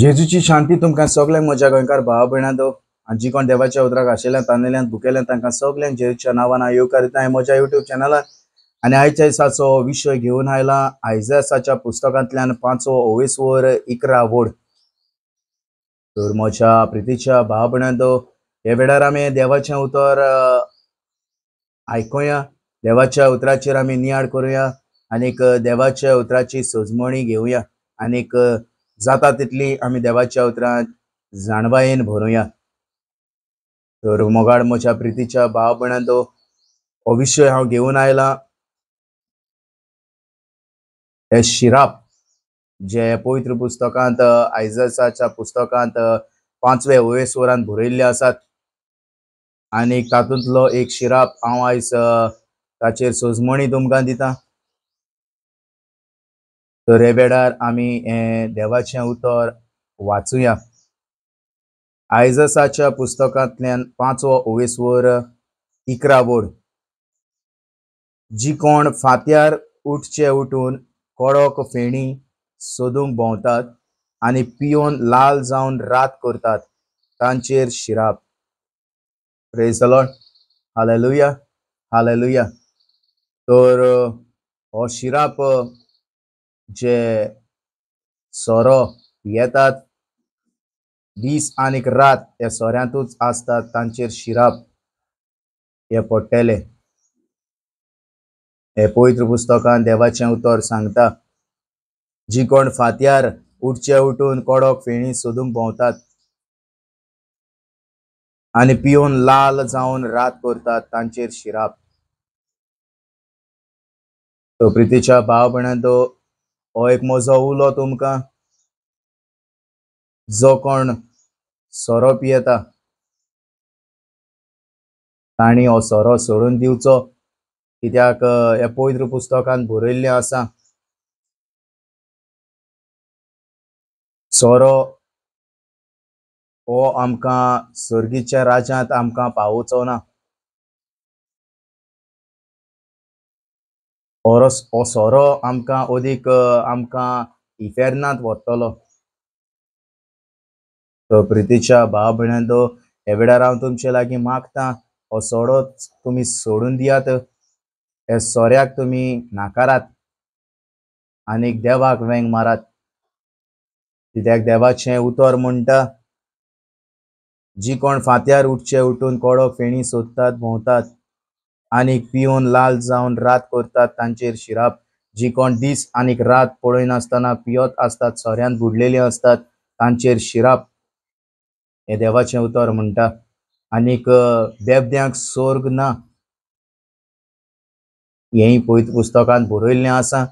जेजूची शांती तुमकां सगळ्यांक म्हज्या गोंयकार भावा भयणांदो आनी जी कोण देवाच्या उतराक आशिल्ल्यान तांणेल्यांत भुकेल्यांत तांकां सगळ्यांक जेजूच्या नांवान हांव येवकारीता म्हज्या युट्यूब चॅनलार। आनी आयच्या दिसाचो विशय घेवन आयला आयजासाच्या पुस्तकांतल्यान 5वो ओवेसवर 11 वड। तर म्हज्या प्रितीच्या भावा भयणांदो, हे वेळार आमी देवाचें उतर आयकुया, देवाच्या उतराचेर आमी नियाळ करुया आनीक देवाच्या उतराची सोजमणी घेवया आनीक जाता तितली आमी देवाच्या उतरांत जाणवायेन भरुया। तर मोगाड म्हज्या प्रितीच्या भावा भयणांदो, हो विशय हांव घेवन आयला हे शिराप, जे पवित्र पुस्तकांत आयजासाच्या पुस्तकांत 5वे ओवेसवरान बरयल्ले आसात। आनीक तातूंतलो एक शिराप हांव आयज ताचेर सोजमणी तुमकां दिता। तर हे वेळार आमी हे देवाचें उतर वाचुया। आयजासाच्या पुस्तकांतल्यान 5वो ओवेसवर 11 वड। जी कोण फांत्यार उठचे उठून कडक फेणी सोदूंक भोंवतात आनी पियोन लाल जावन रात करतात तांचेर शिराप। Praise the Lord, hallelujah hallelujah. तर हो शिराप जे सोरो येतात दीस आनीक रात ह्या सोऱ्यांतूच आसतात तांचेर शिराप हे पडटले। हे पवित्र पुस्तकांत देवाचें उतर सांगता, जी कोण फांत्यार उठचे उठून कडक फेणी सोदूंक भोंवतात आनी पियोन लाल जावन रात करतात तांचेर शिराप। तो प्रितीच्या भावा भयणांदो, हो एक म्हजो उलो तुमकां, जो कोण सोरो पियेता तांणी हो सोरो सोडून दिवचो, कित्याक हे पवित्र पुस्तकांत बरयल्लें आसा, सोरो हो आमकां सर्गीच्या राज्यांत आमकां पावोवचो ना। हो सोरो आमकां ओदीक आमकां इफेर्नांत व्हरतलो। तो प्रितीच्या भावा भयणांदो, हे वेळार हांव तुमचे लागीं मागता, हो सोरो तुमी सोडून दियात, हे सोऱ्याक तुमी नाकारात आनीक देवाक वेंग मारात। कित्याक देवाचें उतर म्हणटा, जी कोण फांत्यार उठचे उठून कडक फेणी सोदतात भोंवतात आनीक पियोन लाल जावन रात करतात तांचेर शिराप। जी कोण दीस आनीक रात पळयनासतना पियत आसतात, सोऱ्यांत बुडलेलीं आसतात तांचेर शिराप, हे देवाचें उतर म्हणटा। आनीक बेबद्यांक स्वर्ग ना, हेंय पवित्र पुस्तकांत बरयल्लें आसा।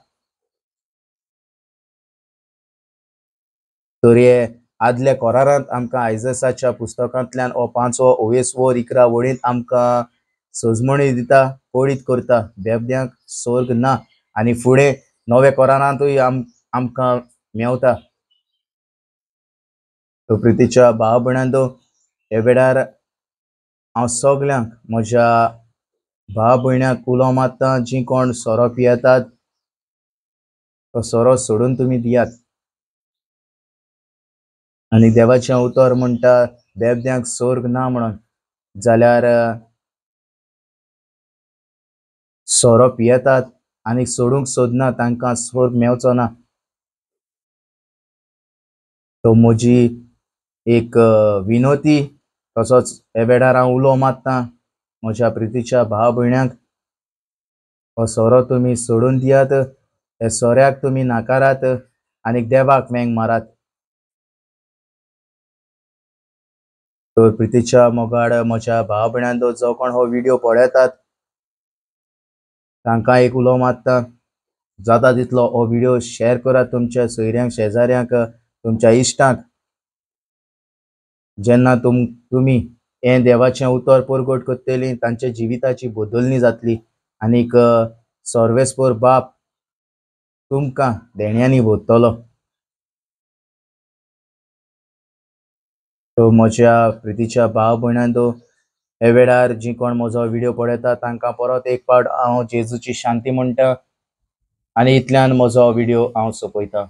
तर हे आदल्या कोरारांत आमकां आयजासाच्या पुस्तकांतल्यान हो 5वो ओवेसवर 11 वडींत आमकां सोजमणी दिता, पळीत करता, बेबद्यांक स्वर्ग ना। आनी फुडें नवे कोरारांतूय आमकां मेवता। तो प्रितीच्या भावा भयणांदो, हे वेळार हांव सगळ्यांक म्हज्या भावा भयण्याक उलो मारता, जी कोण सोरो पियेतात तो सोरो सोडून तुमी दियात। आनी देवाचें उतर म्हणटा बेबद्यांक स्वर्ग ना म्हणून, जाल्यार सोरो पियेतात आनी सोडूंक सोदना तांकां स्वर्ग मेवचो ना। तो म्हजी एक विनोती, तसोच हे वेळार हांव उलो मारता म्हज्या प्रितीच्या भावा भयण्यांक, हो सोरो तुमी सोडून दियात, हे सोऱ्याक तुमी नाकारात आनीक देवाक वेंग मारात। तर प्रितीच्या मोगाड म्हज्या भावा भयणांदो, जो कोण हो व्हिडिओ पळयतात तांकां एक उलो मारता, जाता तितलो हो व्हिडिओ शेअर करात तुमच्या सोयऱ्यांक, शेजाऱ्यांक, तुमच्या इश्टांक। जेन्ना तुमी हें देवाचें उतर परगट करतलीं, तांच्या जिविताची बदलणी जातली आनीक सर्वेस्पर बाप तुमकां देण्यांनी भरतलो। तो म्हज्या प्रितीच्या भावा भयणांदो, हे वेळार जी कोण म्हजो व्हिडिओ पळयता तांकां परत एक फावट हांव जेजूची शांती म्हणटा आनी इतल्यान म्हजो व्हिडिओ हांव सोंपयता।